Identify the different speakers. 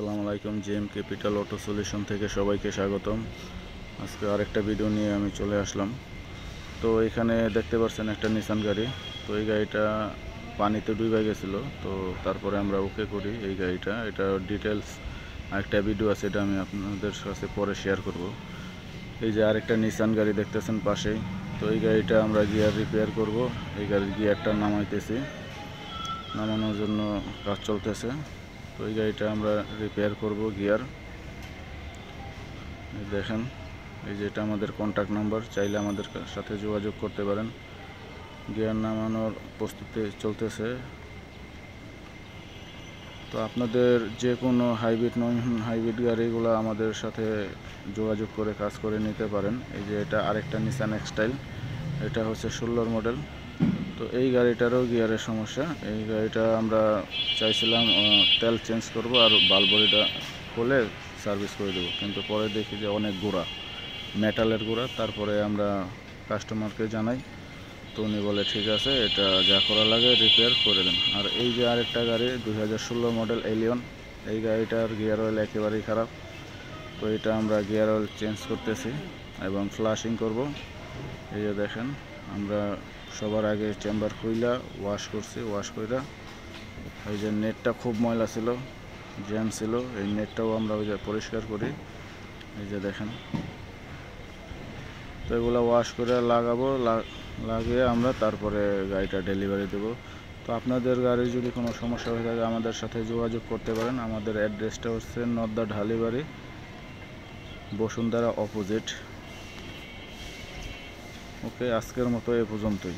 Speaker 1: আসসালামু আলাইকুম। GM capital auto solution থেকে সবাইকে স্বাগতম। আজকে আরেকটা ভিডিও নিয়ে আমি চলে আসলাম। তো এখানে দেখতে পাচ্ছেন একটা নিসান গাড়ি। তো এই গাড়িটা পানিতে ডুবে গেছিলো, তো তারপরে আমরা ওকে করি এই গাড়িটা। এটা ডিটেলস আরেকটা ভিডিও আছে, এটা আমি আপনাদের কাছে পরে শেয়ার করব। এই যে আরেকটা নিসান গাড়ি দেখতেছেন পাশেই, তো এই গাড়িটা আমরা গিয়ার রিপেয়ার করব। এই গাড়ির গিয়ারটা নামাইতেছি, নামানোর জন্য কাজ চলতেছে। তো এই গাড়িটা আমরা রিপেয়ার করব গিয়ার। দেখেন, এই যে এটা আমাদের কন্ট্যাক্ট নাম্বার, চাইলে আমাদের সাথে যোগাযোগ করতে পারেন। গিয়ার নামানোর প্রস্তুতি চলতেছে। তো আপনাদের যে কোনো হাইব্রিড নন হাইব্রিড গাড়িগুলো আমাদের সাথে যোগাযোগ করে কাজ করে নিতে পারেন। এই যে এটা আরেকটা নিসান এক্সটাইল, এটা হচ্ছে 16 মডেল। তো এই গাড়িটারও গিয়ারের সমস্যা। এই গাড়িটা আমরা চাইছিলাম তেল চেঞ্জ করব আর বালবডিটা খুলে সার্ভিস করে দেবো, কিন্তু পরে দেখি যে অনেক গুঁড়া, মেটালের গুঁড়া। তারপরে আমরা কাস্টমারকে জানাই, তো উনি বলে ঠিক আছে, এটা যা করা লাগে রিপেয়ার করে দেন। আর এই যে আরেকটা গাড়ি 2016 মডেল এলিয়ন, এই গাড়িটার গিয়ার অয়েল একেবারেই খারাপ। তো এটা আমরা গিয়ার অয়েল চেঞ্জ করতেছি এবং ফ্লাশিং করব। এই যে দেখেন, আমরা সবার আগে চেম্বার খুইলা ওয়াশ করছি, ওয়াশ কইরা এই যে নেটটা খুব ময়লা ছিল, জ্যাম ছিল, এই নেটটাও আমরা ওই যে পরিষ্কার করি। এই যে দেখেন, তো এগুলো ওয়াশ করে লাগাবো, লাগিয়ে আমরা তারপরে গাড়িটা ডেলিভারি দেবো। তো আপনাদের গাড়ির যদি কোনো সমস্যা হয়ে থাকে আমাদের সাথে যোগাযোগ করতে পারেন। আমাদের অ্যাড্রেসটা হচ্ছে নদ্দা ঢালিবাড়ি, বসুন্ধরা অপোজিট। ওকে, আজকের মতো এ পর্যন্তই।